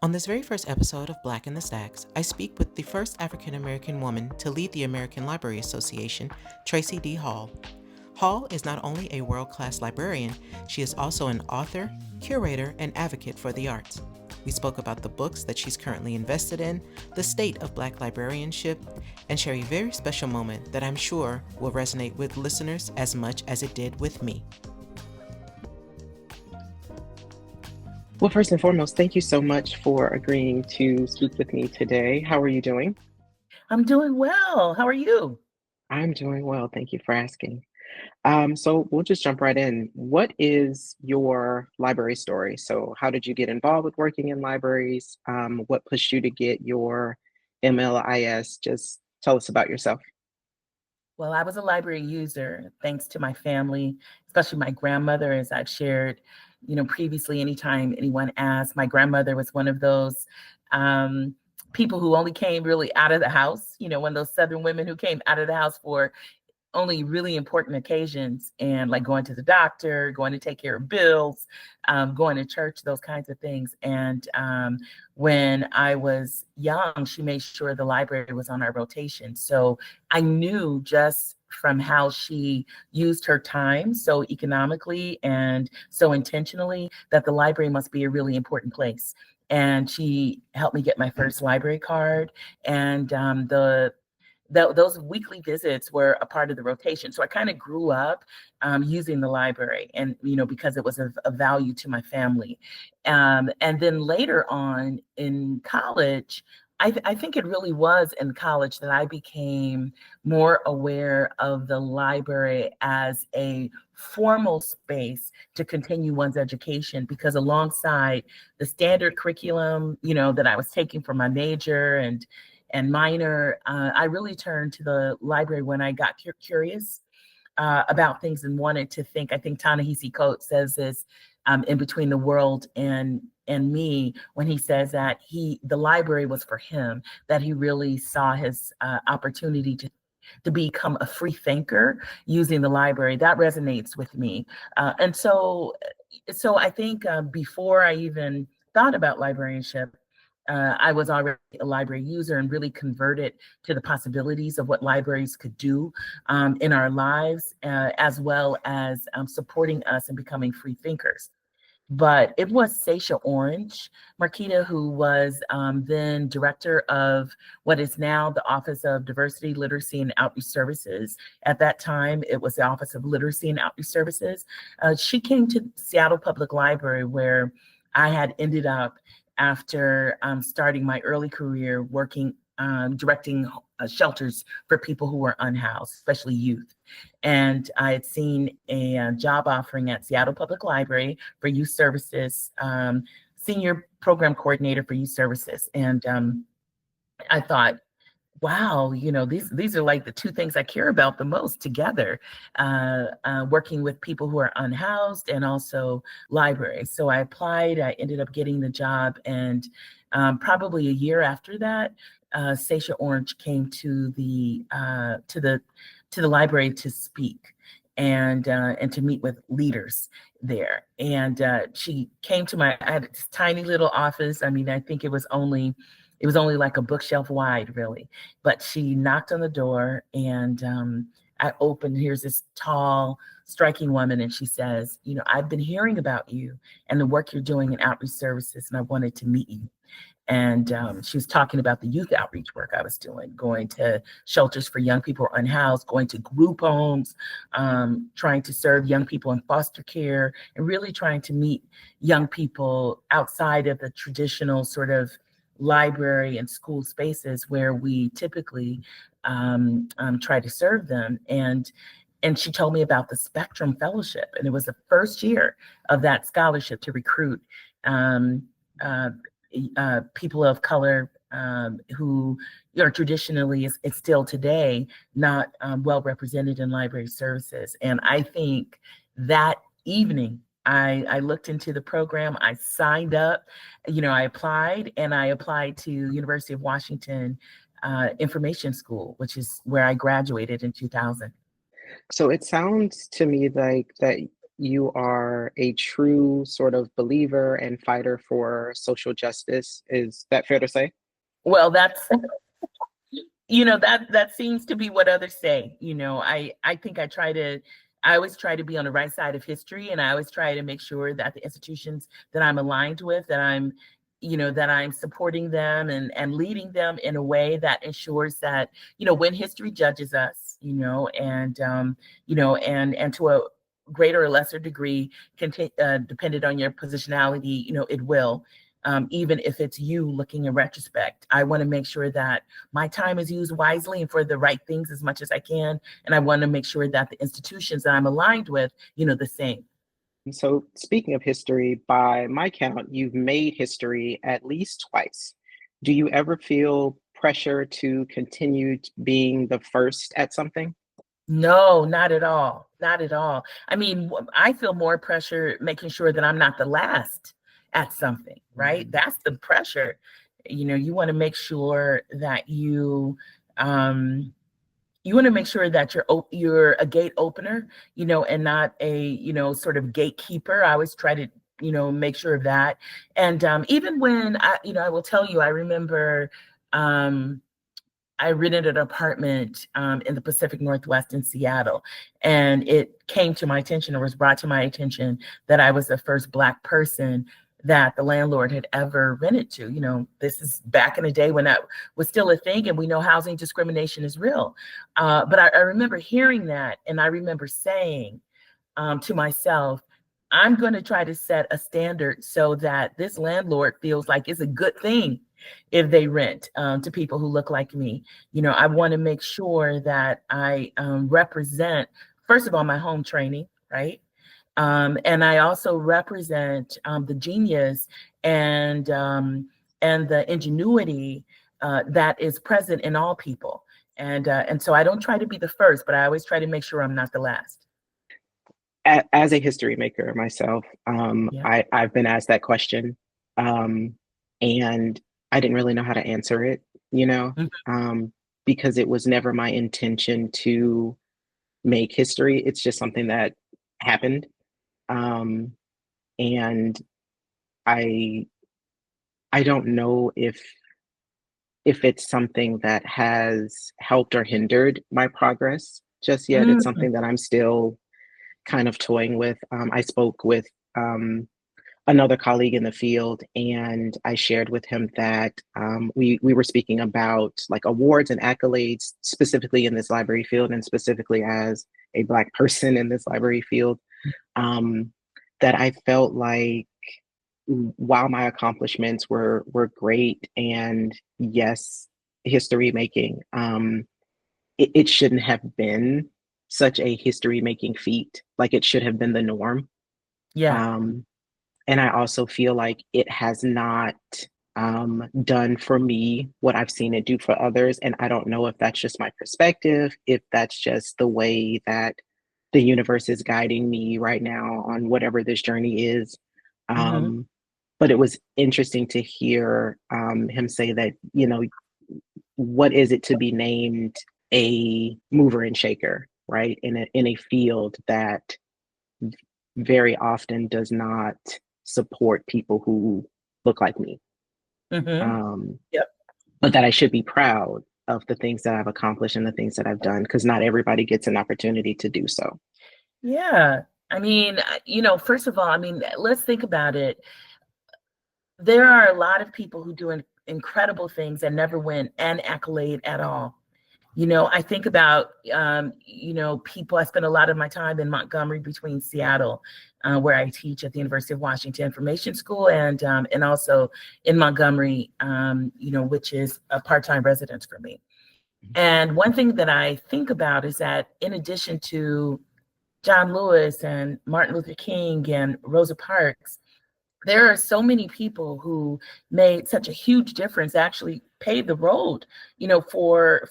On this very first episode of Black in the Stacks, I speak with the first African American woman to lead the American Library Association, Tracie D. Hall. Hall is not only a world class librarian, she is also an author, curator, and advocate for the arts. We spoke about the books that she's currently invested in, the state of Black librarianship, and share a very special moment that I'm sure will resonate with listeners as much as it did with me. Well, first and foremost, thank you so much for agreeing to speak with me today. How are you doing? I'm doing well. How are you? I'm doing well. Thank you for asking. So we'll just jump right in. What is your library story? So, how did you get involved with working in libraries? What pushed you to get your MLIS? Just tell us about yourself. Well, I was a library user thanks to my family, especially my grandmother, as I've shared, previously, anytime anyone asked, my grandmother was one of those um, people who only came really out of the house, one of those Southern women who came out of the house for only really important occasions and like going to the doctor, going to take care of bills, going to church, those kinds of things. And when I was young, she made sure the library was on our rotation. So I knew just from how she used her time so economically and so intentionally that the library must be a really important place. And she helped me get my first library card. And those weekly visits were a part of the rotation. So I kind of grew up using the library and, because it was of value to my family. And then later on in college, I think it really was in college that I became more aware of the library as a formal space to continue one's education, because alongside the standard curriculum, that I was taking for my major and minor, I really turned to the library when I got curious about things and wanted to think. I think Ta-Nehisi Coates says this in Between the World and Me, when he says that the library was for him, that he really saw his opportunity to become a free thinker using the library. That resonates with me. And so I think before I even thought about librarianship, I was already a library user and really converted to the possibilities of what libraries could do in our lives, as well as supporting us and becoming free thinkers. But it was Sasha Orange, Marquita, who was then director of what is now the Office of Diversity, Literacy, and Outreach Services. At that time, it was the Office of Literacy and Outreach Services. She came to Seattle Public Library, where I had ended up after starting my early career working, directing shelters for people who were unhoused, especially youth. And I had seen a job offering at Seattle Public Library for youth services, senior program coordinator for youth services. And I thought, wow, these are like the two things I care about the most together, working with people who are unhoused and also libraries. So I applied, I ended up getting the job. And probably a year after that, Sasha Orange came to the library to speak and to meet with leaders there. And she came to I had this tiny little office. I mean, I think it was only like a bookshelf wide, really. But she knocked on the door, and I opened. Here's this tall, striking woman, and she says, I've been hearing about you and the work you're doing in outreach services, and I wanted to meet you. And she was talking about the youth outreach work I was doing, going to shelters for young people unhoused, going to group homes, trying to serve young people in foster care, and really trying to meet young people outside of the traditional sort of library and school spaces where we typically try to serve them. And she told me about the Spectrum Fellowship, and it was the first year of that scholarship to recruit um, uh, people of color who are traditionally, it's still today, not well represented in library services. And I think that evening, I looked into the program, I signed up, I applied, and I applied to University of Washington Information School, which is where I graduated in 2000. So it sounds to me like that you are a true sort of believer and fighter for social justice. Is that fair to say? Well, that's that seems to be what others say. I think I always try to be on the right side of history, and I always try to make sure that the institutions that I'm aligned with, that I'm supporting them and leading them in a way that ensures that, when history judges us, and to a greater or lesser degree, depended on your positionality, it will. Even if it's you looking in retrospect, I want to make sure that my time is used wisely and for the right things as much as I can. And I want to make sure that the institutions that I'm aligned with, the same. So, speaking of history, by my count, you've made history at least twice. Do you ever feel pressure to continue being the first at something? No, not at all. Not at all. I mean, I feel more pressure making sure that I'm not the last at something, right? That's the pressure. You want to make sure that you want to make sure that you're a gate opener, and not a, sort of gatekeeper. I always try to, make sure of that. And even when I will tell you, I remember I rented an apartment in the Pacific Northwest in Seattle, and it came to my attention, or was brought to my attention, that I was the first Black person that the landlord had ever rented to. This is back in the day when that was still a thing, and we know housing discrimination is real. But I remember hearing that, and I remember saying to myself, I'm going to try to set a standard so that this landlord feels like it's a good thing if they rent to people who look like me. I want to make sure that I represent, first of all, my home training, right? And I also represent the genius and the ingenuity that is present in all people. And so I don't try to be the first, but I always try to make sure I'm not the last. As a history maker myself, Yeah. I've been asked that question, and I didn't really know how to answer it, you know, Mhm. um, because it was never my intention to make history. It's just something that happened, um, and I I don't know if it's something that has helped or hindered my progress just yet. It's Mhm. something that I'm still kind of toying with. I spoke with um, another colleague in the field, and I shared with him that we were speaking about like awards and accolades, specifically in this library field, and specifically as a Black person in this library field. Um, that I felt like while my accomplishments were great, and yes, history making, it shouldn't have been such a history making feat. Like it should have been the norm. Yeah. Um, and I also feel like it has not done for me what I've seen it do for others. And I don't know if that's just my perspective, if that's just the way that the universe is guiding me right now on whatever this journey is. Hmm. Um, but it was interesting to hear him say that, you know, what is it to be named a mover and shaker, right? In a field that very often does not support people who look like me. Hmm. Um, Yep. but that I should be proud of the things that I've accomplished and the things that I've done, because not everybody gets an opportunity to do so. Yeah. I mean, first of all, I mean, let's think about it. There are a lot of people who do incredible things and never win an accolade at all. I think about, people. I spend a lot of my time in Montgomery between Seattle, where I teach at the University of Washington Information School, and also in Montgomery, which is a part-time residence for me. And one thing that I think about is that in addition to John Lewis and Martin Luther King and Rosa Parks, there are so many people who made such a huge difference, actually paved the road, for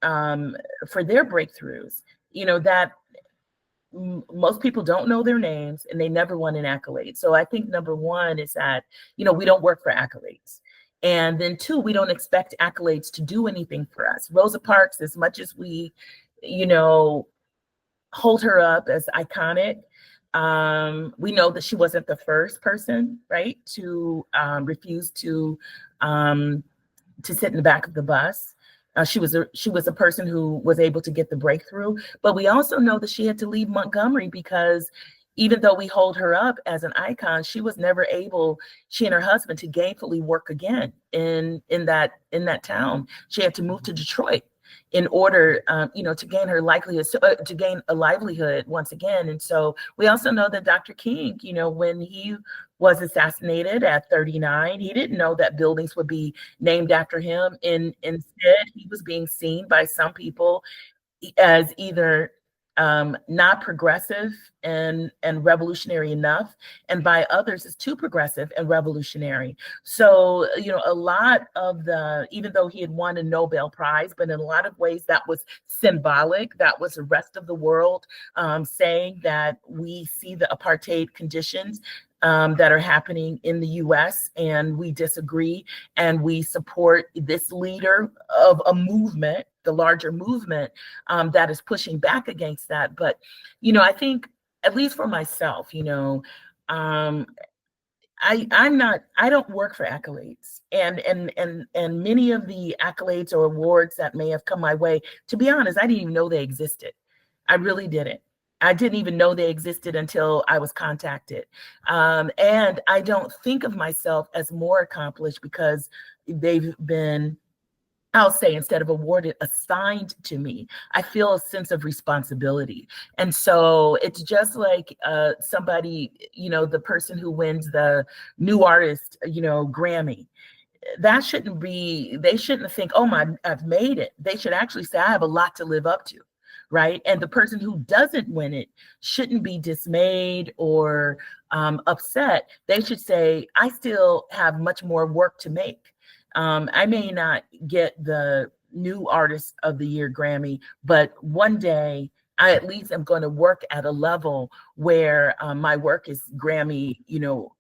um, their breakthroughs. That most people don't know their names and they never won an accolade. So I think number one is that we don't work for accolades. And then two, we don't expect accolades to do anything for us. Rosa Parks, as much as we, you know, hold her up as iconic. We know that she wasn't the first person, right, to refuse to sit in the back of the bus. She was a person who was able to get the breakthrough, but we also know that she had to leave Montgomery because even though we hold her up as an icon, she was never able, she and her husband, to gainfully work again in that town. She had to move to Detroit in order, to gain her likelihood, to gain a livelihood once again. And so we also know that Dr. King, when he was assassinated at 39, he didn't know that buildings would be named after him. Instead, he was being seen by some people as either not progressive and revolutionary enough, and by others as too progressive and revolutionary. So, a lot of even though he had won a Nobel Prize, but in a lot of ways that was symbolic. That was the rest of the world saying that we see the apartheid conditions that are happening in the US, and we disagree, and we support this leader of a movement, the larger movement that is pushing back against that. But, I think, at least for myself, I don't work for accolades, and many of the accolades or awards that may have come my way, to be honest, I didn't even know they existed. I really didn't. I didn't even know they existed until I was contacted. And I don't think of myself as more accomplished because they've been, I'll say, instead of awarded, assigned to me. I feel a sense of responsibility. And so it's just like somebody, the person who wins the new artist, Grammy. That shouldn't be, they shouldn't think, oh I've made it. They should actually say, I have a lot to live up to. Right. And the person who doesn't win it shouldn't be dismayed or upset. They should say, I still have much more work to make. I may not get the new artist of the year Grammy, but one day I at least am going to work at a level where my work is Grammy,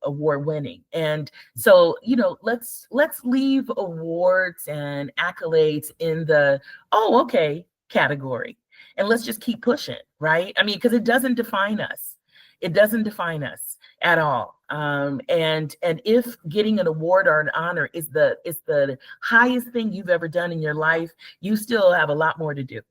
award winning. And so, let's leave awards and accolades in the, oh, okay, category. And let's just keep pushing, right? I mean, because it doesn't define us. It doesn't define us at all. And if getting an award or an honor is the highest thing you've ever done in your life, you still have a lot more to do.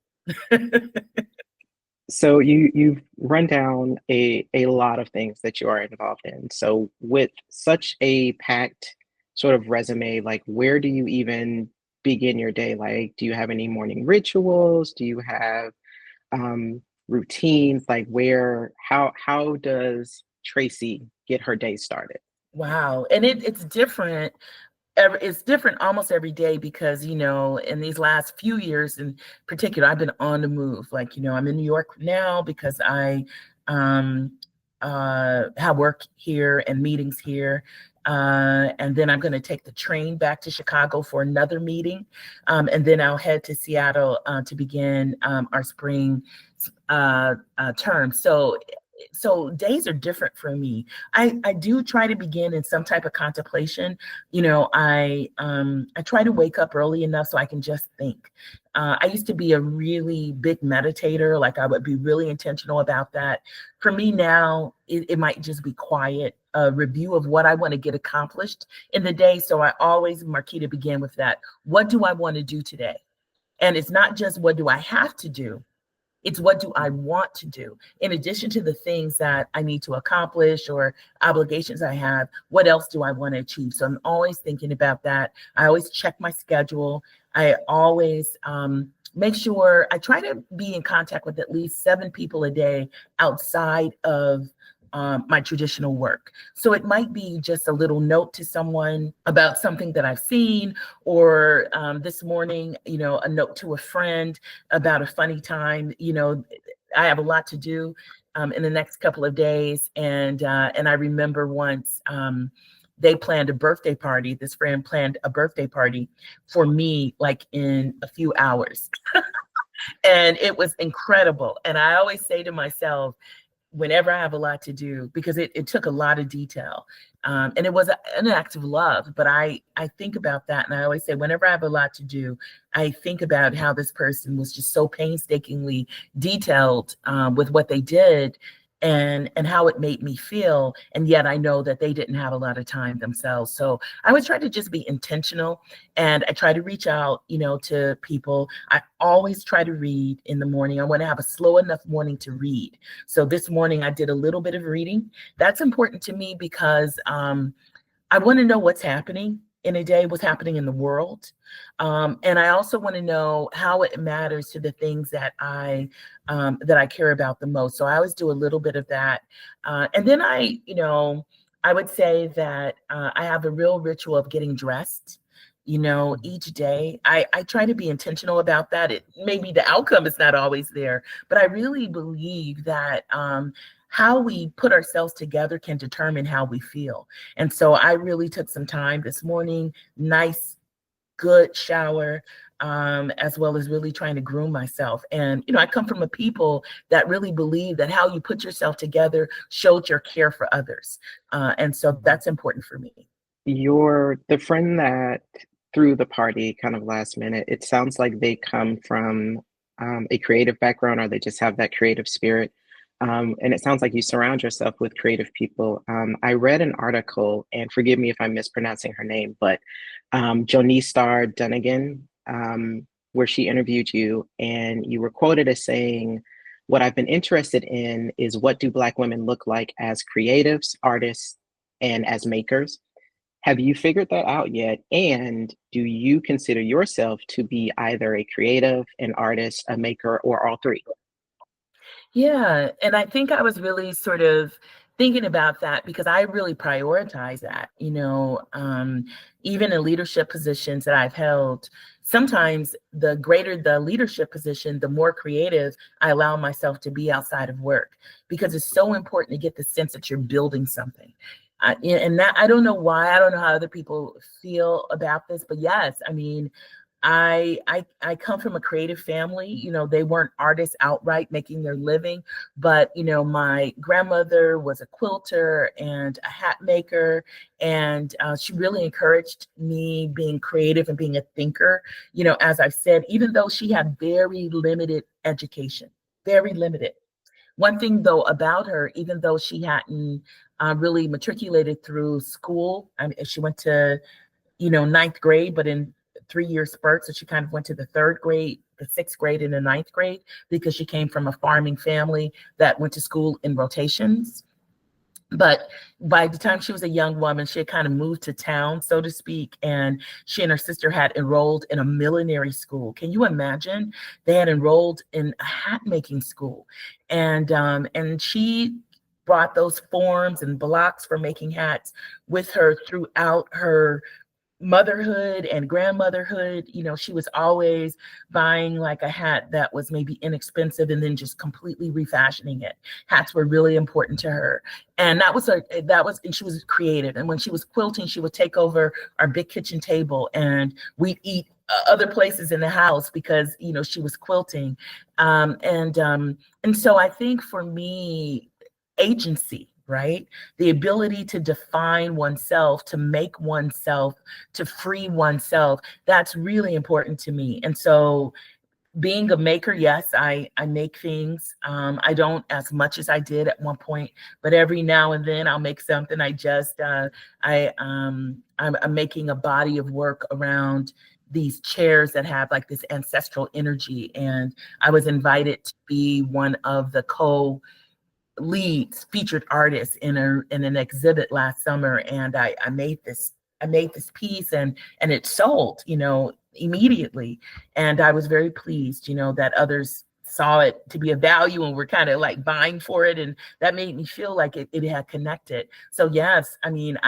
So you've run down a lot of things that you are involved in. So with such a packed sort of resume, like where do you even begin your day? Like, do you have any morning rituals? Do you have routines? Like how does Tracie get her day started? Wow. And it's different. It's different almost every day because, in these last few years in particular, I've been on the move. Like, I'm in New York now because I have work here and meetings here. And then I'm going to take the train back to Chicago for another meeting. And then I'll head to Seattle to begin our spring term. So days are different for me. I do try to begin in some type of contemplation. I try to wake up early enough so I can just think. I used to be a really big meditator. Like I would be really intentional about that. For me now, it might just be quiet, a review of what I want to get accomplished in the day. So I always, Marquita, begin with that. What do I want to do today? And it's not just what do I have to do? It's what do I want to do? In addition to the things that I need to accomplish or obligations I have, what else do I want to achieve? So I'm always thinking about that. I always check my schedule. I always make sure I try to be in contact with at least 7 people a day outside of my traditional work. So it might be just a little note to someone about something that I've seen, or this morning, a note to a friend about a funny time. I have a lot to do in the next couple of days. And I remember once they planned a birthday party. This friend planned a birthday party for me, like in a few hours. And it was incredible. And I always say to myself, whenever I have a lot to do, because it took a lot of detail. And it was an act of love, but I think about that. And I always say, whenever I have a lot to do, I think about how this person was just so painstakingly detailed with what they did, and how it made me feel. And yet I know that they didn't have a lot of time themselves. So I would try to just be intentional, and I try to reach out, to people. I always try to read in the morning. I want to have a slow enough morning to read. So this morning I did a little bit of reading. That's important to me because I want to know what's happening in a day, what's happening in the world. And I also want to know how it matters to the things that I care about the most. So I always do a little bit of that. And then I would say that I have a real ritual of getting dressed, each day. I try to be intentional about that. It maybe the outcome is not always there, but I really believe that how we put ourselves together can determine how we feel. And so I really took some time this morning, nice, good shower, as well as really trying to groom myself. And, I come from a people that really believe that how you put yourself together shows your care for others. And so that's important for me. The friend that threw the party kind of last minute, it sounds like they come from a creative background, or they just have that creative spirit. And it sounds like you surround yourself with creative people. I read an article, and forgive me if I'm mispronouncing her name, but Jonice Starr Dunnigan, where she interviewed you, and you were quoted as saying, "What I've been interested in is what do Black women look like as creatives, artists, and as makers?" Have you figured that out yet? And do you consider yourself to be either a creative, an artist, a maker, or all three? Yeah, and I think I was really sort of thinking about that because I really prioritize that, even in leadership positions that I've held. Sometimes the greater the leadership position, the more creative I allow myself to be outside of work, because it's so important to get the sense that you're building something. And that, I don't know why, I don't know how other people feel about this, but yes, I mean, I come from a creative family. They weren't artists outright making their living, but my grandmother was a quilter and a hat maker, and she really encouraged me being creative and being a thinker. As I've said, even though she had very limited education, very limited. One thing though about her, even though she hadn't really matriculated through school, I mean, she went to ninth grade, but in 3-year spurts. So she kind of went to the third grade, the sixth grade, and the ninth grade, because she came from a farming family that went to school in rotations. But by the time she was a young woman, she had kind of moved to town, so to speak, and she and her sister had enrolled in a millinery school. Can you imagine? They had enrolled in a hat making school, and she brought those forms and blocks for making hats with her throughout her motherhood and grandmotherhood. She was always buying like a hat that was maybe inexpensive and then just completely refashioning it. Hats were really important to her. And and she was creative. And when she was quilting, she would take over our big kitchen table and we'd eat other places in the house because, she was quilting. And so I think for me, agency, right? The ability to define oneself, to make oneself, to free oneself, that's really important to me. And so being a maker, yes, I make things. I don't as much as I did at one point, but every now and then I'll make something. I'm making a body of work around these chairs that have like this ancestral energy. And I was invited to be one of the leads featured artists in an exhibit last summer, and I made this piece, and it sold immediately, and I was very pleased that others saw it to be a value and were kind of like buying for it, and that made me feel like it had connected. So yes, I mean,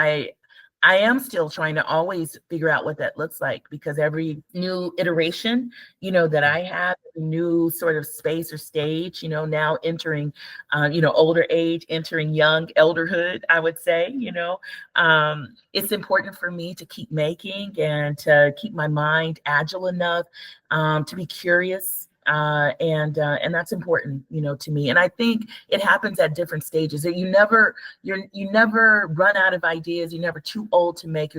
I am still trying to always figure out what that looks like, because every new iteration, that I have, a new sort of space or stage, now entering, older age, entering young elderhood, I would say, it's important for me to keep making and to keep my mind agile enough to be curious And that's important, to me. And I think it happens at different stages. That you never run out of ideas. You're never too old to make.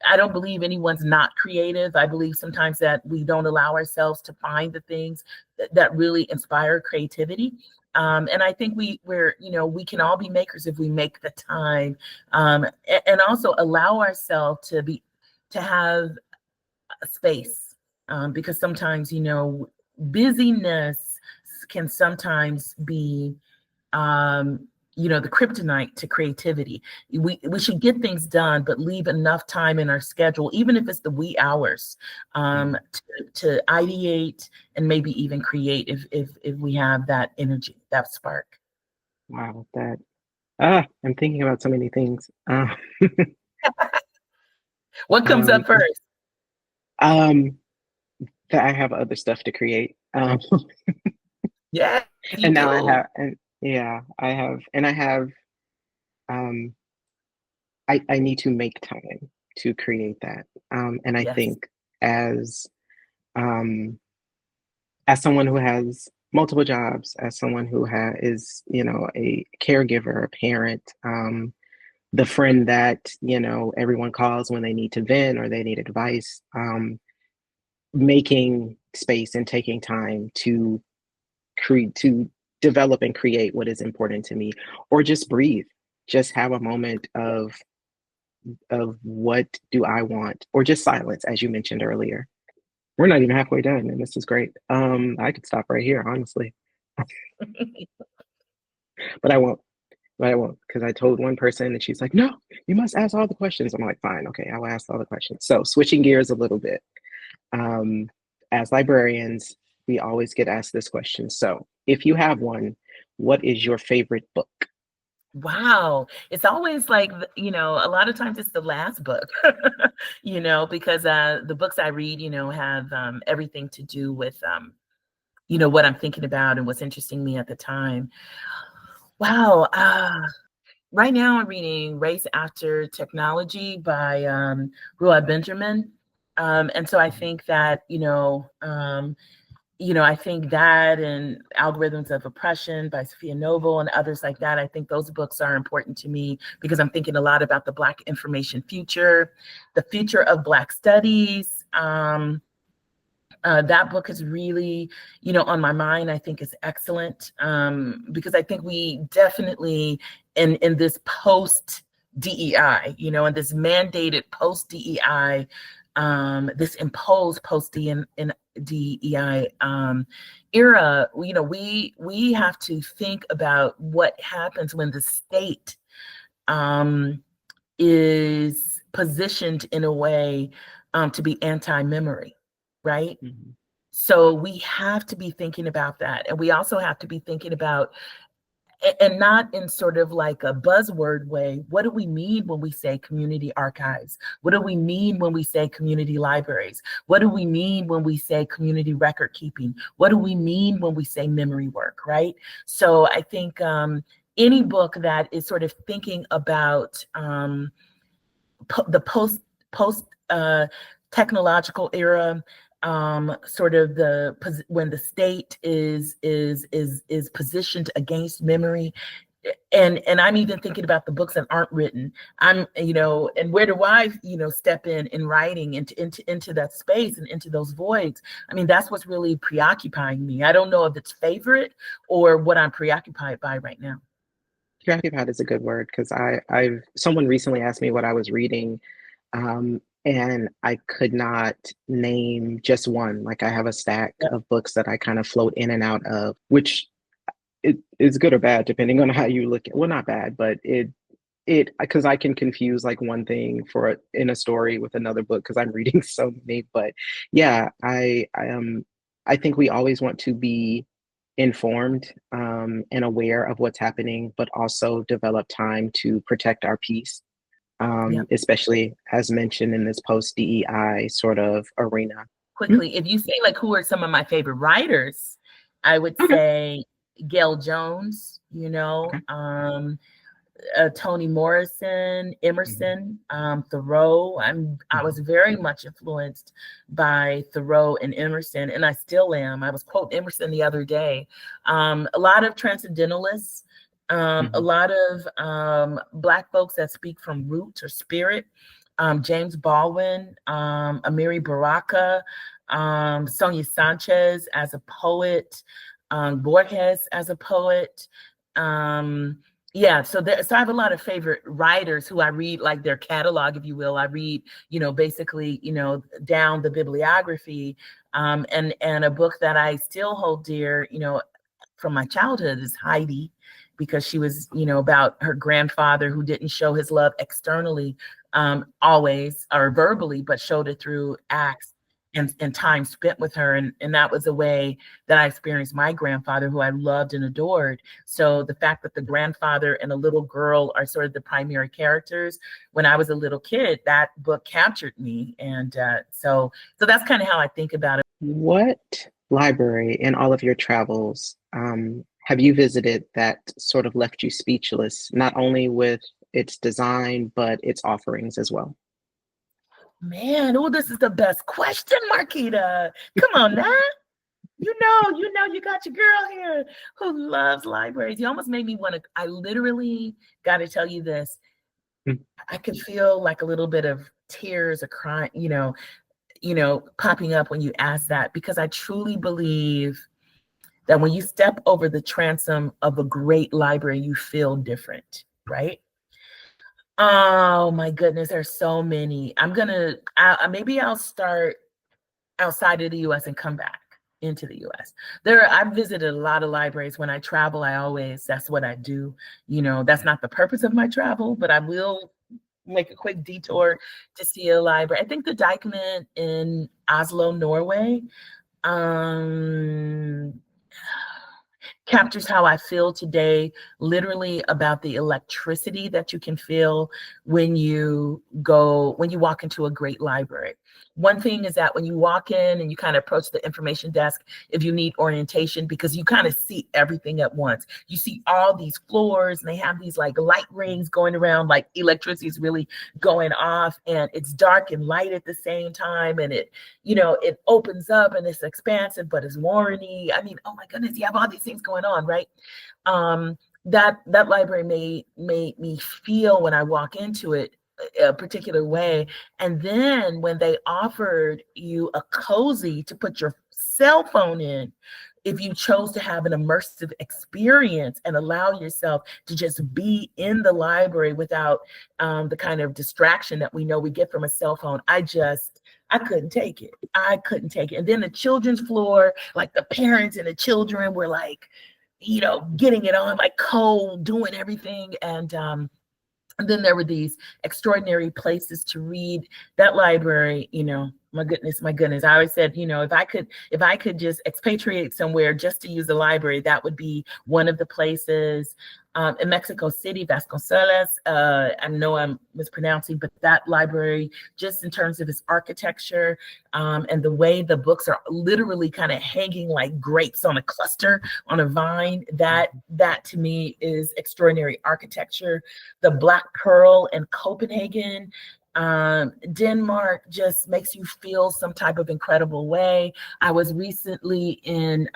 I don't believe anyone's not creative. I believe sometimes that we don't allow ourselves to find the things that really inspire creativity. And I think we can all be makers if we make the time, and also allow ourselves to have a space, because sometimes, busyness can sometimes be, the kryptonite to creativity. We should get things done, but leave enough time in our schedule, even if it's the wee hours, to ideate and maybe even create if we have that energy, that spark. Wow, I'm thinking about so many things. What comes up first? That I have other stuff to create. Yeah, and now I have, and yeah, I have, I need to make time to create that. And I Yes. think as someone who has multiple jobs, as someone who is, a caregiver, a parent, the friend that, everyone calls when they need to vent or they need advice, making space and taking time to develop and create what is important to me, or just breathe, just have a moment of what do I want, or just silence, as you mentioned earlier. We're not even halfway done, and this is great. I could stop right here, honestly, but I won't. But I won't, because I told one person and she's like, no, you must ask all the questions. I'm like, fine, okay, I will ask all the questions. So switching gears a little bit. As librarians, we always get asked this question. So if you have one, what is your favorite book? Wow. It's always like, a lot of times it's the last book, because the books I read, have everything to do with, what I'm thinking about and what's interesting me at the time. Wow. Right now I'm reading Race After Technology by Rua Benjamin. And so I think that, I think that and Algorithms of Oppression by Sophia Noble and others like that, I think those books are important to me because I'm thinking a lot about the Black information future, the future of Black studies. That book is really, on my mind. I think is excellent, because I think we definitely in this post DEI, and this mandated post DEI, this imposed post DEI era. We have to think about what happens when the state is positioned in a way to be anti-memory. Right? Mm-hmm. So we have to be thinking about that. And we also have to be thinking about, and not in sort of like a buzzword way, what do we mean when we say community archives? What do we mean when we say community libraries? What do we mean when we say community record keeping? What do we mean when we say memory work, right? So I think any book that is sort of thinking about the post technological era, sort of when the state is positioned against memory, and I'm even thinking about the books that aren't written. And where do I step in writing into that space and into those voids? I mean, that's what's really preoccupying me. I don't know if it's favorite or what I'm preoccupied by right now. Preoccupied is a good word, because someone recently asked me what I was reading, and I could not name just one. Like, I have a stack of books that I kind of float in and out of, which it is good or bad depending on how you look at. Well, not bad, but it because I can confuse like one thing in a story with another book because I'm reading so many. But yeah, I think we always want to be informed, and aware of what's happening, but also develop time to protect our peace, especially as mentioned in this post DEI sort of arena. Quickly, if you say like who are some of my favorite writers, I would say Gail Jones, Okay. Toni Morrison, Emerson, Thoreau. I was very much influenced by Thoreau and Emerson, and I still am. I was quoting Emerson the other day. A lot of transcendentalists, a lot of Black folks that speak from root or spirit. James Baldwin, Amiri Baraka, Sonia Sanchez as a poet, Borges as a poet. Yeah, so I have a lot of favorite writers who I read, like their catalog, if you will. I read, basically, down the bibliography, and a book that I still hold dear, from my childhood is Heidi, because she was, about her grandfather who didn't show his love externally, always or verbally, but showed it through acts and time spent with her. And that was a way that I experienced my grandfather, who I loved and adored. So the fact that the grandfather and a little girl are sort of the primary characters, when I was a little kid, that book captured me. And so that's kind of how I think about it. What library in all of your travels have you visited that sort of left you speechless, not only with its design, but its offerings as well? Man, oh, this is the best question, Marquita. Come on now. You got your girl here who loves libraries. You almost made me want to, I literally got to tell you this. I could feel like a little bit of tears or crying, popping up when you ask that, because I truly believe that when you step over the transom of a great library, you feel different, right? Oh my goodness, there's so many. Maybe I'll start outside of the US and come back into the US. I've visited a lot of libraries. When I travel, that's what I do. That's not the purpose of my travel, but I will make a quick detour to see a library. I think the Deichman in Oslo, Norway, captures how I feel today, literally, about the electricity that you can feel when you walk into a great library. One thing is that when you walk in and you kind of approach the information desk, if you need orientation, because you kind of see everything at once. You see all these floors and they have these like light rings going around, like electricity is really going off, and it's dark and light at the same time. And it opens up and it's expansive, but it's warranty. I mean, oh my goodness, you have all these things going on, right? That library made me feel, when I walk into it, a particular way. And then when they offered you a cozy to put your cell phone in, if you chose to have an immersive experience and allow yourself to just be in the library without the kind of distraction that we know we get from a cell phone, I couldn't take it. And then the children's floor, like the parents and the children were like, getting it on, like doing everything. And then there were these extraordinary places to read. That library, my goodness. I always said, if I could just expatriate somewhere just to use the library, that would be one of the places. In Mexico City, Vasconcelos, I know I'm mispronouncing, but that library, just in terms of its architecture, and the way the books are literally kind of hanging like grapes on a cluster, on a vine, that to me is extraordinary architecture. The Black Pearl in Copenhagen, Denmark, just makes you feel some type of incredible way. I was recently in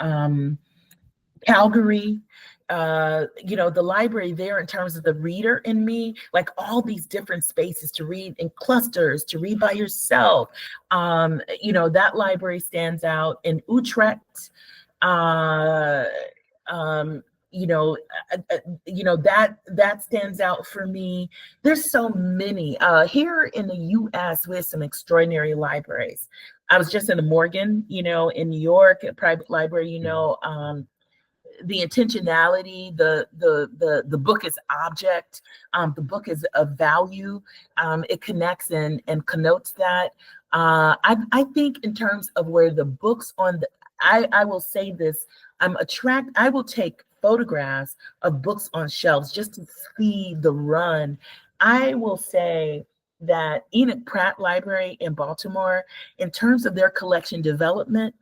Calgary. The library there, in terms of the reader in me, like all these different spaces to read in clusters, to read by yourself. That library stands out. In Utrecht, that stands out for me. There's so many. Here in the US, we have some extraordinary libraries. I was just in the Morgan, in New York, a private library, the intentionality, the book is object, the book is of value, it connects and connotes that. I think in terms of where the books I will say this, I will take photographs of books on shelves just to see the run. I will say that Enoch Pratt Library in Baltimore, in terms of their collection development,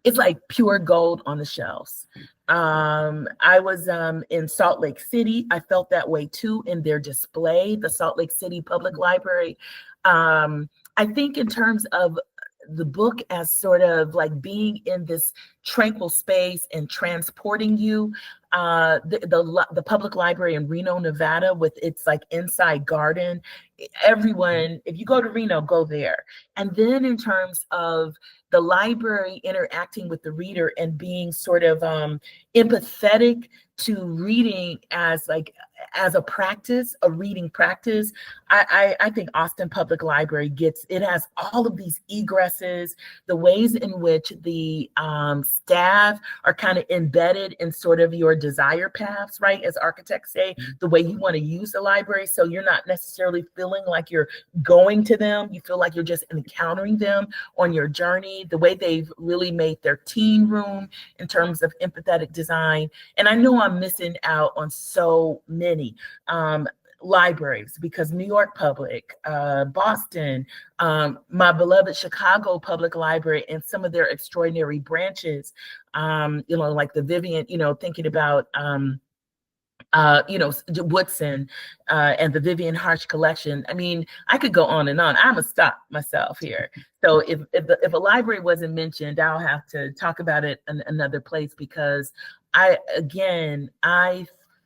it's like pure gold on the shelves. I was in Salt Lake City. I felt that way too in their display, the Salt Lake City Public Library. I think in terms of the book as sort of like being in this tranquil space and transporting you, the public library in Reno, Nevada, with its like inside garden. Everyone, if you go to Reno, go there. And then in terms of the library interacting with the reader and being sort of empathetic to reading as like as a practice, a reading practice. I think Austin Public Library it has all of these egresses, the ways in which the staff are kind of embedded in sort of your desire paths, right? As architects say, the way you want to use the library. So you're not necessarily feeling like you're going to them. You feel like you're just encountering them on your journey, the way they've really made their teen room in terms of empathetic design. And I know I'm missing out on so many libraries because New York Public, Boston, my beloved Chicago Public Library, and some of their extraordinary branches, like the Vivian, thinking about Woodson and the Vivian Harsh collection. I mean, I could go on and on. I'm gonna stop myself here. So if a library wasn't mentioned, I'll have to talk about it in another place, because I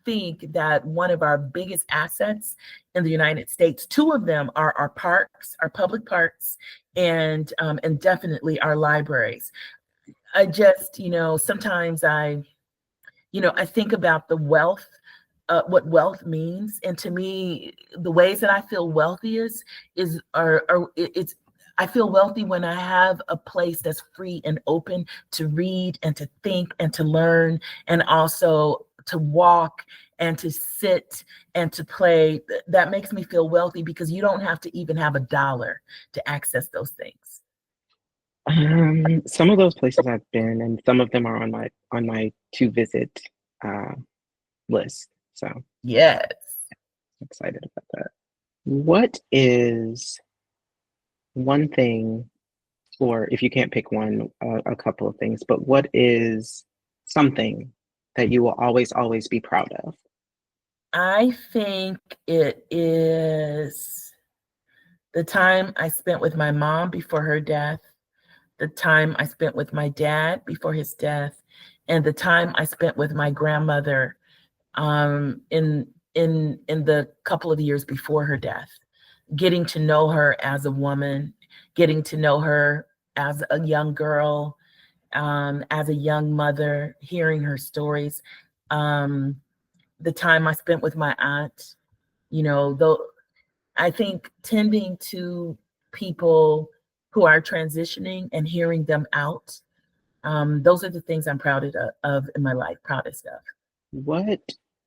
think that one of our biggest assets in the United States, two of them are our parks, our public parks, and definitely our libraries. I just, sometimes I think about the wealth, what wealth means, and to me, the ways that I feel wealthy I feel wealthy when I have a place that's free and open to read and to think and to learn, and also to walk and to sit and to play. That makes me feel wealthy, because you don't have to even have a dollar to access those things. Some of those places I've been, and some of them are on my to visit list. So Yes. I'm excited about that. What is one thing, or if you can't pick one, a couple of things, but what is something that you will always be proud of? I think it is the time I spent with my mom before her death, the time I spent with my dad before his death, and the time I spent with my grandmother in the couple of years before her death, getting to know her as a woman, getting to know her as a young girl, as a young mother, hearing her stories. The time I spent with my aunt, though I think tending to people who are transitioning and hearing them out, those are the things I'm proud of in my life, proudest of. What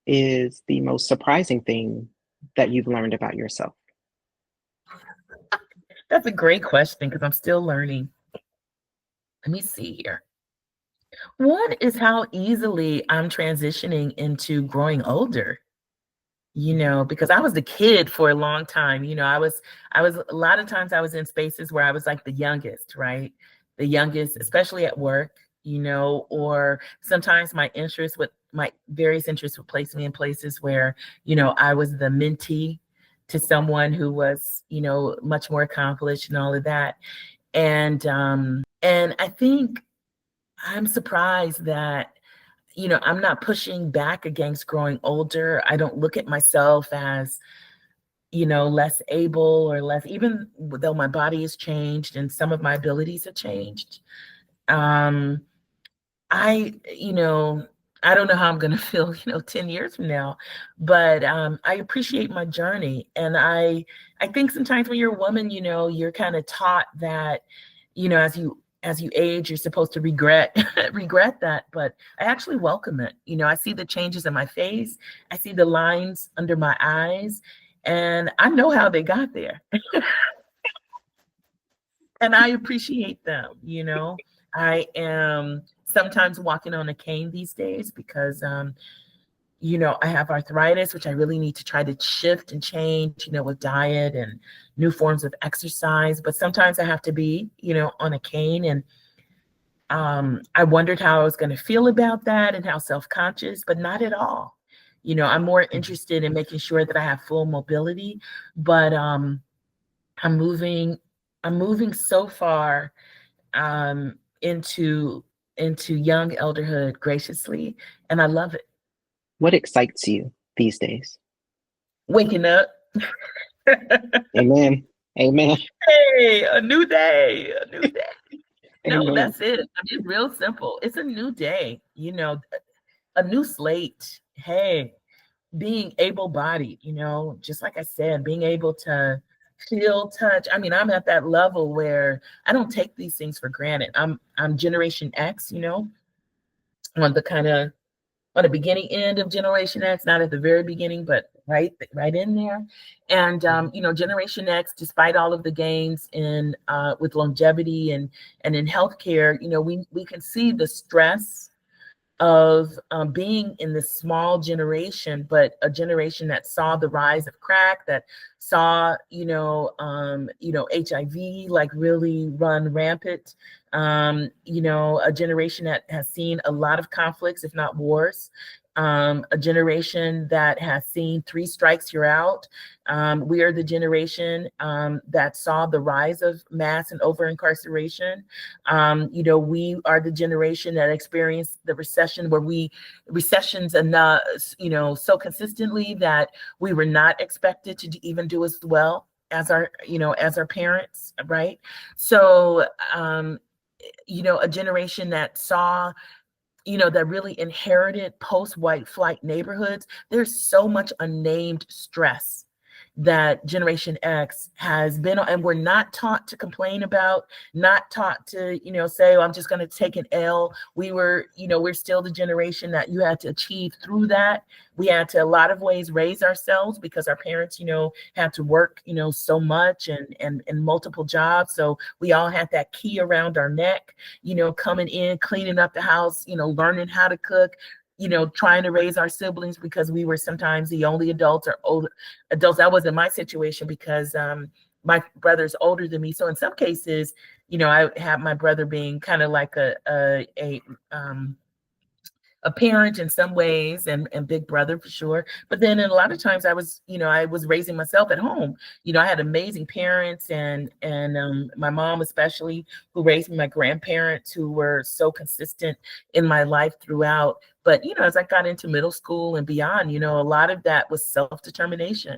is the most surprising thing that you've learned about yourself? That's a great question, because I'm still learning. Let me see here. One is how easily I'm transitioning into growing older, because I was the kid for a long time. I was a lot of times I was in spaces where I was like the youngest, right? The youngest, especially at work, or sometimes my various interests would place me in places where, I was the mentee to someone who was, much more accomplished and all of that. And I think I'm surprised that, I'm not pushing back against growing older. I don't look at myself as, less able or less, even though my body has changed and some of my abilities have changed. I don't know how I'm going to feel, 10 years from now, but I appreciate my journey. And I think sometimes when you're a woman, you're kind of taught that, as you age, you're supposed to regret that, but I actually welcome it. I see the changes in my face. I see the lines under my eyes, and I know how they got there. And I appreciate them. I am sometimes walking on a cane these days because, I have arthritis, which I really need to try to shift and change, with diet and new forms of exercise. But sometimes I have to be, on a cane. And I wondered how I was going to feel about that and how self-conscious, but not at all. I'm more interested in making sure that I have full mobility, but I'm moving, I'm moving so far um, into young elderhood graciously, and I love it. What excites you these days? Waking up. Amen. Amen. Hey, a new day, a new day. No, Amen. that's it. I mean, it's real simple. It's a new day, a new slate. Hey, being able-bodied, just like I said, being able to feel, touch. I mean, I'm at that level where I don't take these things for granted. I'm Generation X, on the kind of on the beginning end of Generation X, not at the very beginning, but right in there. And Generation X, despite all of the gains in with longevity and in healthcare, we can see the stress of being in this small generation, but a generation that saw the rise of crack, that saw HIV like really run rampant. A generation that has seen a lot of conflicts, if not wars. A generation that has seen three strikes, you're out. We are the generation that saw the rise of mass and over incarceration. We are the generation that experienced the recession recessions enough, so consistently that we were not expected to even do as well as our parents, right? So, a generation that saw that really inherited post-white flight neighborhoods. There's so much unnamed stress that Generation X has been on, and we're not taught to complain about, not taught to, say, oh, I'm just going to take an L. We're still the generation that you had to achieve through that. We had to, a lot of ways, raise ourselves because our parents, had to work, so much and multiple jobs. So we all had that key around our neck, coming in, cleaning up the house, learning how to cook, trying to raise our siblings because we were sometimes the only adults or older adults. That wasn't my situation because my brother's older than me. So in some cases, I had my brother being kind of like a parent in some ways and big brother for sure. But then in a lot of times I was raising myself at home. I had amazing parents and my mom especially, who raised me, my grandparents who were so consistent in my life throughout. But as I got into middle school and beyond, a lot of that was self-determination.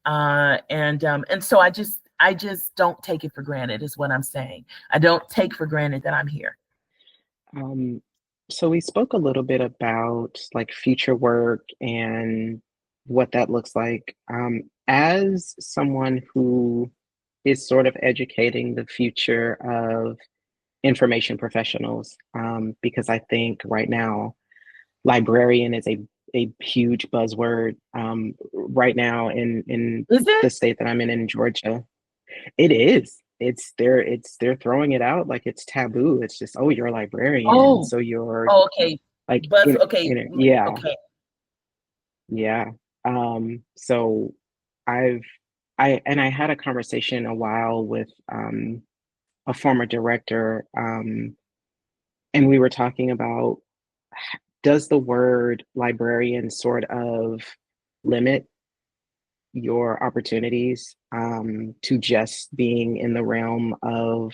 And so I just don't take it for granted is what I'm saying. I don't take for granted that I'm here. Um, so we spoke a little bit about like future work and what that looks like. As someone who is sort of educating the future of information professionals, because I think right now librarian is a huge buzzword right now in Is the it? state that I'm in Georgia. It is. They're throwing it out like it's taboo. It's just, oh, you're a librarian, Oh, so you're oh, okay. like Buzz, okay, yeah, okay. yeah. So I've I had a conversation a while with a former director, and we were talking about, does the word librarian sort of limit your opportunities to just being in the realm of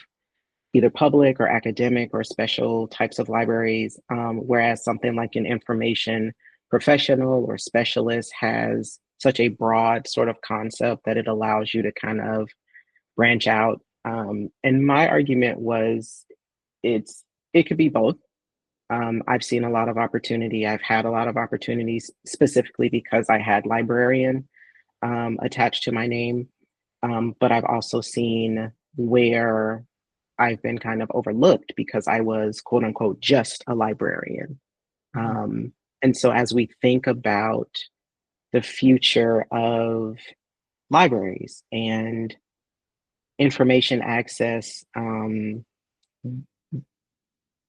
either public or academic or special types of libraries, whereas something like an information professional or specialist has such a broad sort of concept that it allows you to kind of branch out. And my argument was it could be both. I've seen a lot of opportunity. I've had a lot of opportunities specifically because I had librarian attached to my name. But I've also seen where I've been kind of overlooked because I was quote unquote just a librarian. Mhm. And so as we think about the future of libraries and information access,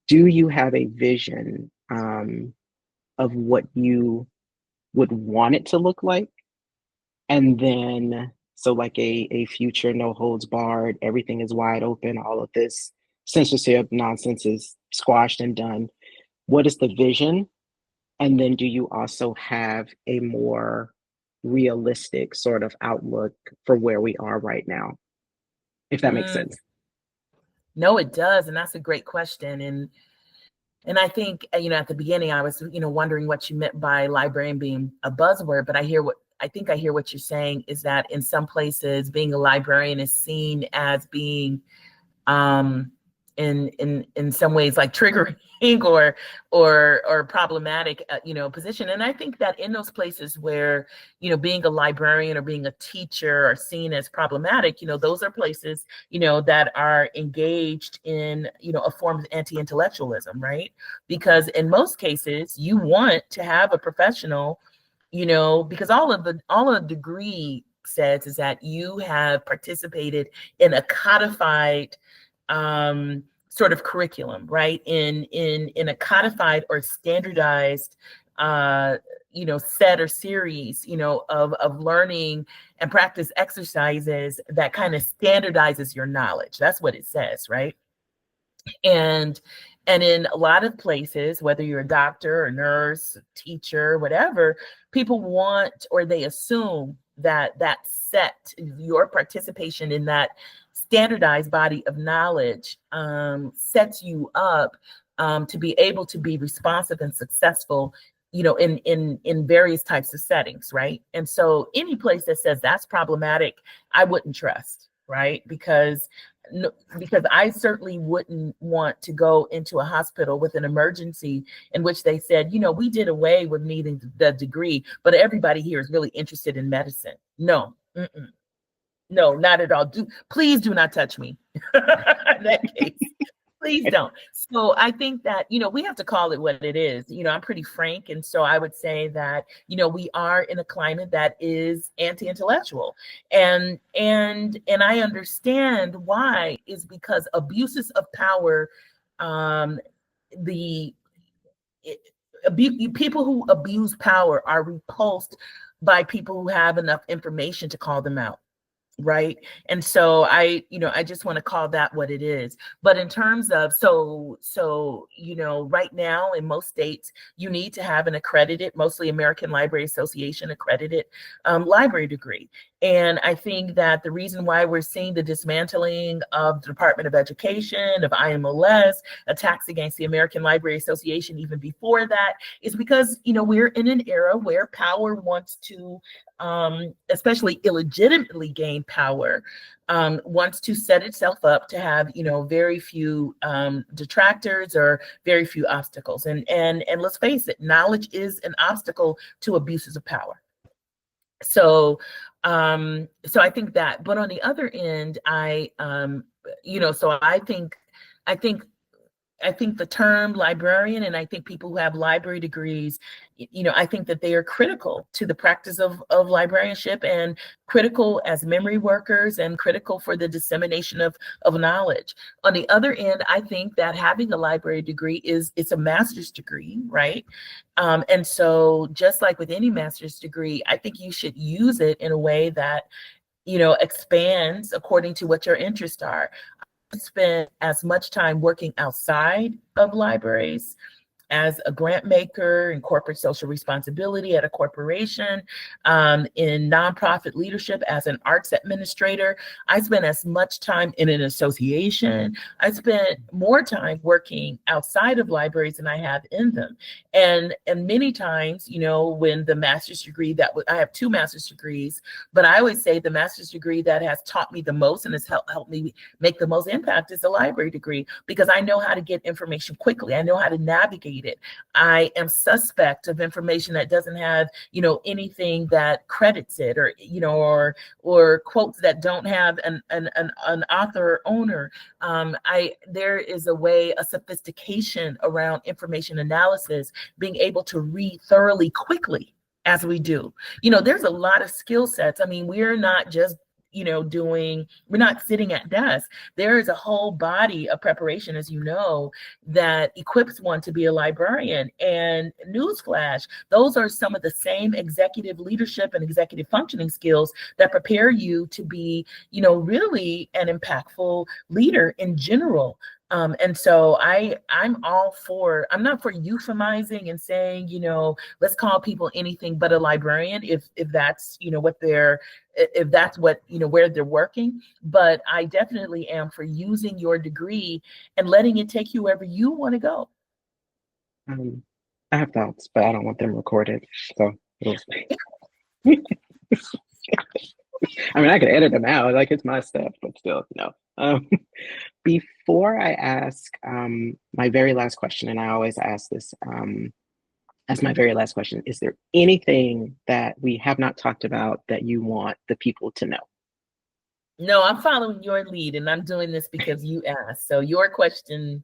do you have a vision of what you would want it to look like? And then, so like a future no holds barred, everything is wide open, all of this censorship nonsense is squashed and done, what is the vision? And then do you also have a more realistic sort of outlook for where we are right now, if that makes sense? No, it does. And that's a great question. And I think, at the beginning, I was, wondering what you meant by librarian being a buzzword, but I hear what you're saying is that in some places being a librarian is seen as being in some ways like triggering or problematic, position. And I think that in those places where, being a librarian or being a teacher are seen as problematic, those are places, that are engaged in, a form of anti-intellectualism, right? Because in most cases, you want to have a professional, because all of the degree says is that you have participated in a codified sort of curriculum, right? In a codified or standardized set or series, of learning and practice exercises that kind of standardizes your knowledge. That's what it says, right? And in a lot of places, whether you're a doctor or nurse, teacher, whatever, people want or they assume that set, your participation in that standardized body of knowledge sets you up to be able to be responsive and successful, in various types of settings, right? And so any place that says that's problematic, I wouldn't trust, right? Because I certainly wouldn't want to go into a hospital with an emergency in which they said, we did away with needing the degree, but everybody here is really interested in medicine. No, no, not at all. Please do not touch me. In that case, please don't. So I think that, we have to call it what it is. I'm pretty frank. And so I would say that, we are in a climate that is anti-intellectual. And I understand why is because abuses of power, people who abuse power are repulsed by people who have enough information to call them out. Right. And so I just want to call that what it is. But in terms of, right now in most states, you need to have an accredited, mostly American Library Association accredited library degree. And I think that the reason why we're seeing the dismantling of the Department of Education, of IMLS, attacks against the American Library Association even before that, is because, we're in an era where power wants to, especially illegitimately gain power, wants to set itself up to have, very few detractors or very few obstacles. And let's face it, knowledge is an obstacle to abuses of power. So I think that, but on the other end, so I think the term librarian, and I think people who have library degrees, I think that they are critical to the practice of librarianship and critical as memory workers and critical for the dissemination of knowledge. On the other end, I think that having a library degree it's a master's degree, right? And so just like with any master's degree, I think you should use it in a way that, expands according to what your interests are. Spend as much time working outside of libraries as a grant maker in corporate social responsibility at a corporation, in nonprofit leadership as an arts administrator. I spent as much time in an association. I spent more time working outside of libraries than I have in them. And many times, when the master's degree I have 2 master's degrees, but I always say the master's degree that has taught me the most and has helped me make the most impact is a library degree, because I know how to get information quickly. I know how to navigate it. I am suspect of information that doesn't have, anything that credits it, or or quotes that don't have an author owner. There is a sophistication around information analysis, being able to read thoroughly quickly as we do. There's a lot of skill sets. I mean, we're not just we're not sitting at desks. There is a whole body of preparation, as you know, that equips one to be a librarian. And newsflash, those are some of the same executive leadership and executive functioning skills that prepare you to be, really an impactful leader in general. And so I'm all for, I'm not for euphemizing and saying, let's call people anything but a librarian if that's, what they're, if that's what, where they're working. But I definitely am for using your degree and letting it take you wherever you want to go. I have thoughts, but I don't want them recorded. So I mean, I could edit them out, like it's my stuff, but still, no. Before I ask my very last question, and I always ask this as my very last question, is there anything that we have not talked about that you want the people to know? No, I'm following your lead, and I'm doing this because you asked. So your question,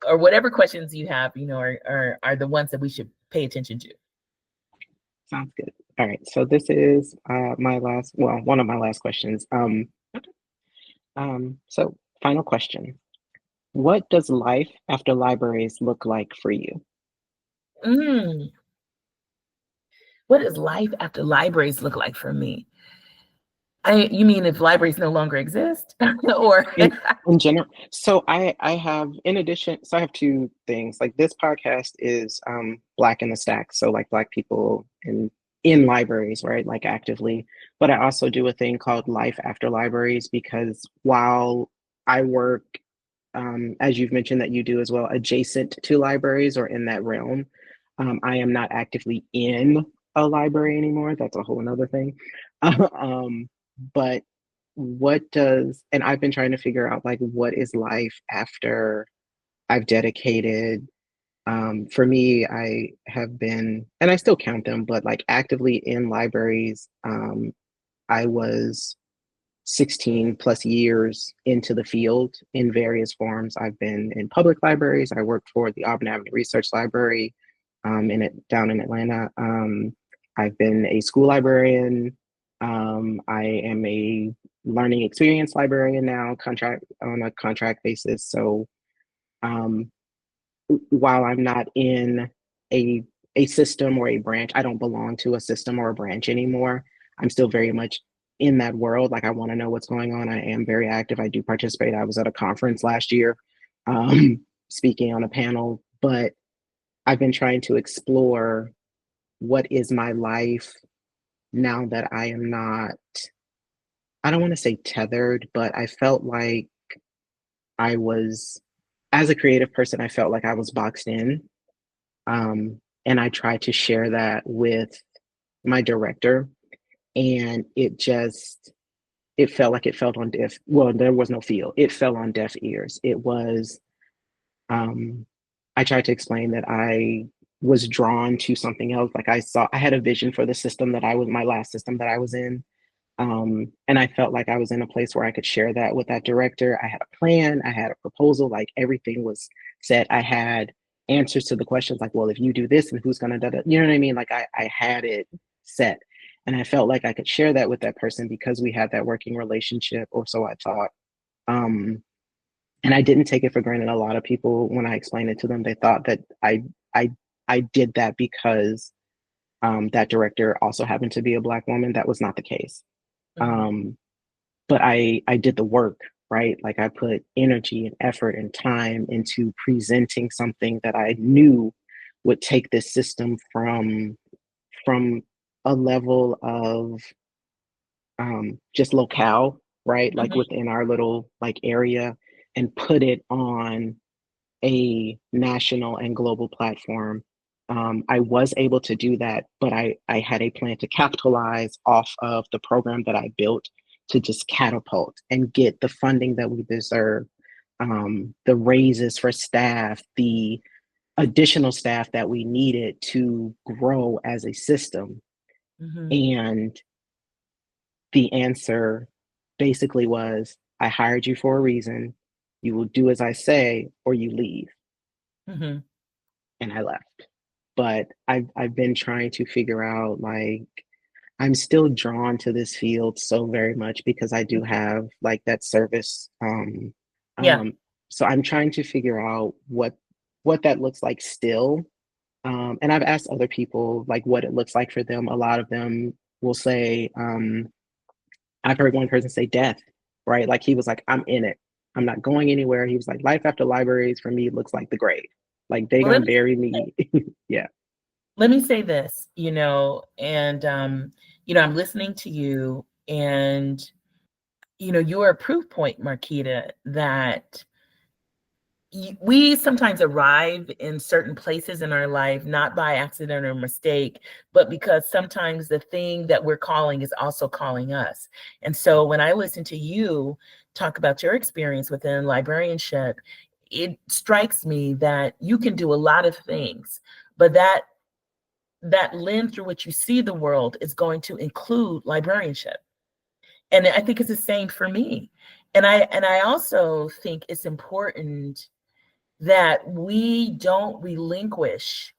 or whatever questions you have, are the ones that we should pay attention to. Sounds good. All right. So this is my last, well, one of my last questions. So final question. What does life after libraries look like for you? What does life after libraries look like for me? You mean if libraries no longer exist, or in general? So I have, in addition, so I have two things. Like this podcast is Black in the Stack, so like Black people in libraries, right? Like actively. But I also do a thing called Life After Libraries, because while I work, as you've mentioned that you do as well, adjacent to libraries or in that realm, I am not actively in a library anymore. That's a whole another thing. But what does, and I've been trying to figure out like what is life after I've dedicated, for me, I have been, and I still count them, but like actively in libraries, I was 16 plus years into the field in various forms. I've been in public libraries. I worked for the Auburn Avenue Research Library down in Atlanta. I've been a school librarian. I am a learning experience librarian now, on a contract basis. So while I'm not in a system or a branch, I don't belong to a system or a branch anymore. I'm still very much in that world. Like I want to know what's going on. I am very active. I do participate. I was at a conference last year, speaking on a panel, but I've been trying to explore what is my life now that I am not, I don't want to say tethered, but I felt like I was, as a creative person, I felt like I was boxed in. And I tried to share that with my director, and it felt like it felt on deaf. Well, there was no feel. It fell on deaf ears. It was, I tried to explain that I was drawn to something else. Like I had a vision for the system that my last system that I was in. And I felt like I was in a place where I could share that with that director. I had a plan, I had a proposal, like everything was set. I had answers to the questions like, well, if you do this and who's gonna do that, you know what I mean? Like I had it set. And I felt like I could share that with that person because we had that working relationship, or so I thought. And I didn't take it for granted. A lot of people, when I explained it to them, they thought that I I did that because that director also happened to be a Black woman. That was not the case. Um, but I did the work, right? Like I put energy and effort and time into presenting something that I knew would take this system from a level of just locale, right? Like within our little like area, and put it on a national and global platform. I was able to do that, but I had a plan to capitalize off of the program that I built to just catapult and get the funding that we deserve, the raises for staff, the additional staff that we needed to grow as a system. And the answer basically was, I hired you for a reason. You will do as I say, or you leave. And I left. But I've been trying to figure out, like, I'm still drawn to this field so very much because I do have like that service. So I'm trying to figure out what that looks like still. And I've asked other people like what it looks like for them. A lot of them will say, I've heard one person say death, right? Like he was like, I'm in it. I'm not going anywhere. He was like, life after libraries for me looks like the grave. Like they Well, gonna bury me. Yeah. let me say this, and I'm listening to you, and you are a proof point, Marquita, that we sometimes arrive in certain places in our life, not by accident or mistake, but because sometimes the thing that we're calling is also calling us. And so when I listen to you talk about your experience within librarianship, it strikes me that you can do a lot of things, but that lens through which you see the world is going to include librarianship. And I think it's the same for me. And I also think it's important that we don't relinquish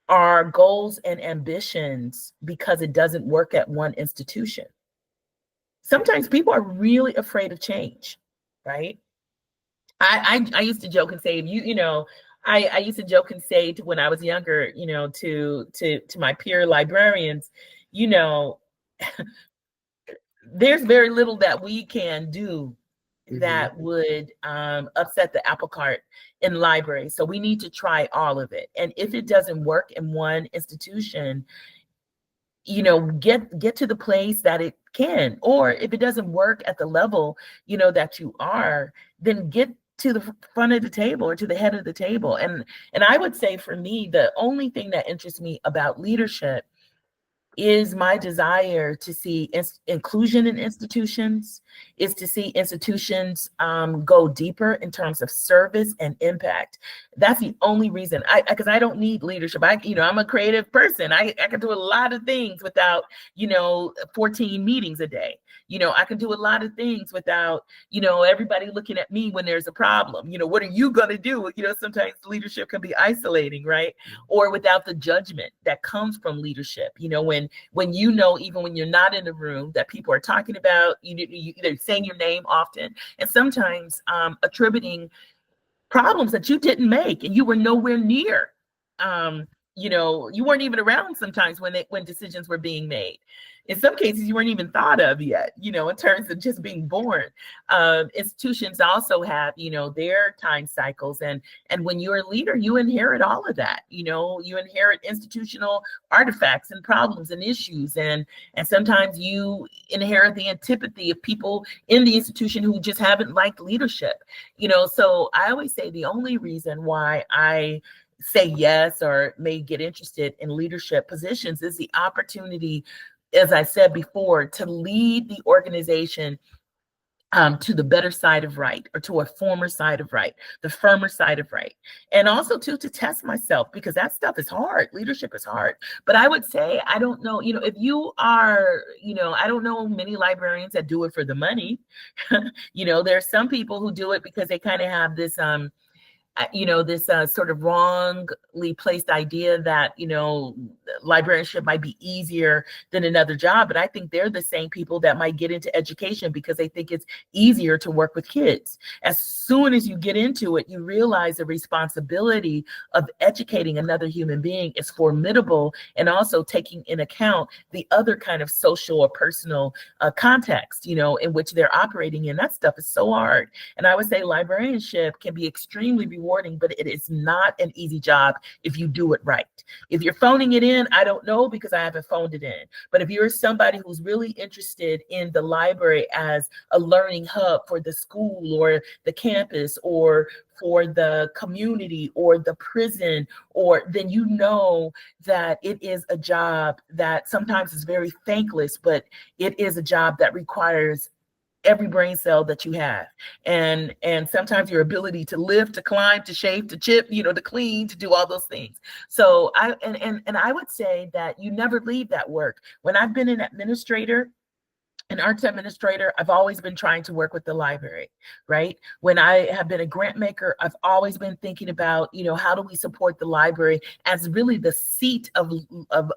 our goals and ambitions because it doesn't work at one institution. Sometimes people are really afraid of change, right? I used to joke and say, I used to joke and say to when I was younger, to my peer librarians, you know, there's very little that we can do that would upset the apple cart in libraries. So we need to try all of it. And if it doesn't work in one institution, get to the place that it can. Or if it doesn't work at the level, that you are, then get to the front of the table or to the head of the table. And I would say for me, the only thing that interests me about leadership is my desire to see inclusion in institutions, is to see institutions go deeper in terms of service and impact. That's the only reason because I don't need leadership. I'm a creative person. I can do a lot of things without, 14 meetings a day. I can do a lot of things without, everybody looking at me when there's a problem. What are you going to do? Sometimes leadership can be isolating, right? Or without the judgment that comes from leadership. When even when you're not in the room, that people are talking about, they're saying your name often, and sometimes attributing problems that you didn't make and you were nowhere near. You weren't even around sometimes when decisions were being made. In some cases, you weren't even thought of yet, in terms of just being born. Institutions also have, their time cycles. And when you're a leader, you inherit all of that. You inherit institutional artifacts and problems and issues. And sometimes you inherit the antipathy of people in the institution who just haven't liked leadership. So I always say the only reason why I say yes or may get interested in leadership positions is the opportunity, as I said before, to lead the organization to the better side of right, or to a former side of right, the firmer side of right. And also to test myself, because that stuff is hard. Leadership is hard. But I would say, I don't know, if you are, I don't know many librarians that do it for the money. There's some people who do it because they kind of have this, this sort of wrongly placed idea that, librarianship might be easier than another job. But I think they're the same people that might get into education because they think it's easier to work with kids. As soon as you get into it, you realize the responsibility of educating another human being is formidable, and also taking in account the other kind of social or personal context, in which they're operating in. That stuff is so hard. And I would say librarianship can be extremely rewarding, but it is not an easy job if you do it right. If you're phoning it in, I don't know, because I haven't phoned it in. But if you're somebody who's really interested in the library as a learning hub for the school or the campus or for the community or the prison, then you know that it is a job that sometimes is very thankless, but it is a job that requires every brain cell that you have, and sometimes your ability to lift, to climb, to shape, to chip, to clean, to do all those things. So I would say that you never leave that work. When I've been an arts administrator, I've always been trying to work with the library, right? When I have been a grant maker, I've always been thinking about, how do we support the library as really the seat of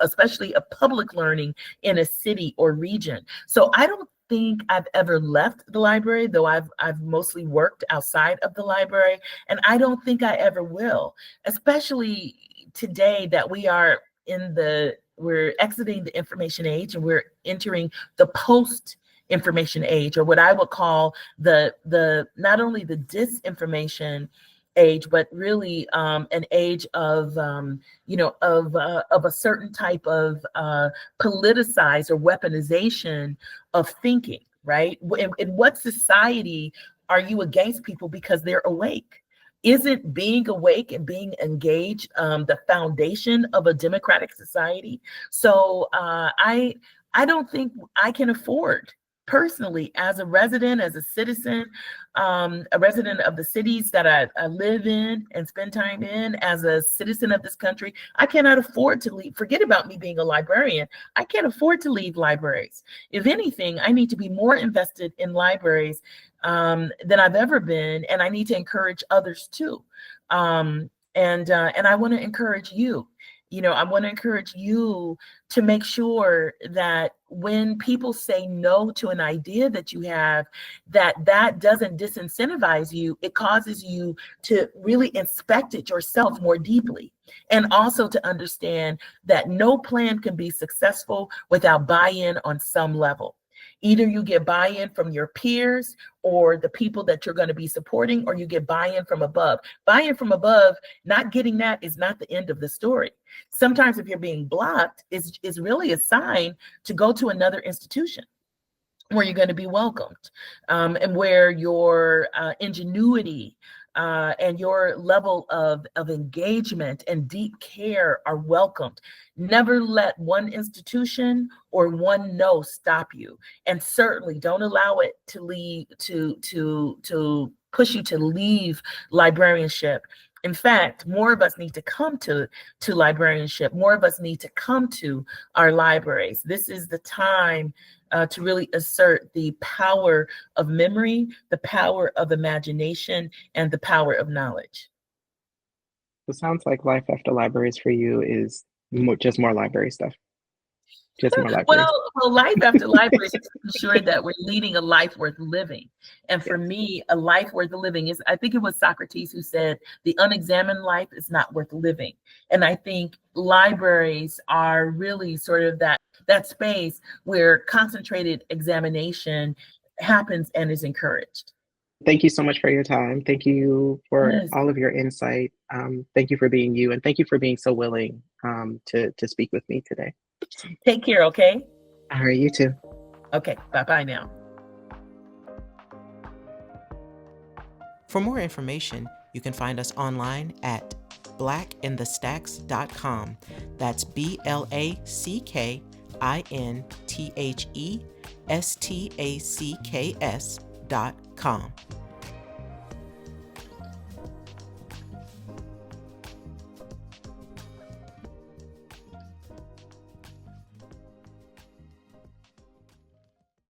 especially of public learning in a city or region. So I don't think I've ever left the library, though I've mostly worked outside of the library, and I don't think I ever will, especially today that we're exiting the information age and we're entering the post information age, or what I would call the not only the disinformation age, but really an age of of a certain type of politicized or weaponization of thinking, right? In what society are you against people because they're awake? Isn't being awake and being engaged the foundation of a democratic society? So I don't think I can afford, personally, as a resident, as a citizen, a resident of the cities that I live in and spend time in, as a citizen of this country, I cannot afford to leave. Forget about me being a librarian. I can't afford to leave libraries. If anything, I need to be more invested in libraries than I've ever been, and I need to encourage others too. And I want to encourage you. I want to encourage you to make sure that when people say no to an idea that you have, that doesn't disincentivize you. It causes you to really inspect it yourself more deeply, and also to understand that no plan can be successful without buy-in on some level. Either you get buy-in from your peers or the people that you're going to be supporting, or you get buy-in from above. Buy-in from above, not getting that is not the end of the story. Sometimes if you're being blocked, is really a sign to go to another institution where you're going to be welcomed, and where your ingenuity and your level of engagement and deep care are welcomed. Never let one institution or one no stop you, and certainly don't allow it to lead to push you to leave librarianship. In fact, more of us need to come to librarianship. More of us need to come to our libraries. This is the time to really assert the power of memory, the power of imagination, and the power of knowledge. It sounds like life after libraries for you is just more library stuff. Just more libraries. Well, life after library is ensure that we're leading a life worth living. And for me, a life worth living is, I think it was Socrates who said, the unexamined life is not worth living. And I think libraries are really sort of that space where concentrated examination happens and is encouraged. Thank you so much for your time. Thank you for Yes. all of your insight. Thank you for being you, and thank you for being so willing to speak with me today. Take care, okay? All right, you too. Okay, bye-bye now. For more information, you can find us online at blackinthestacks.com. That's BLACKINTHESTACKS.com.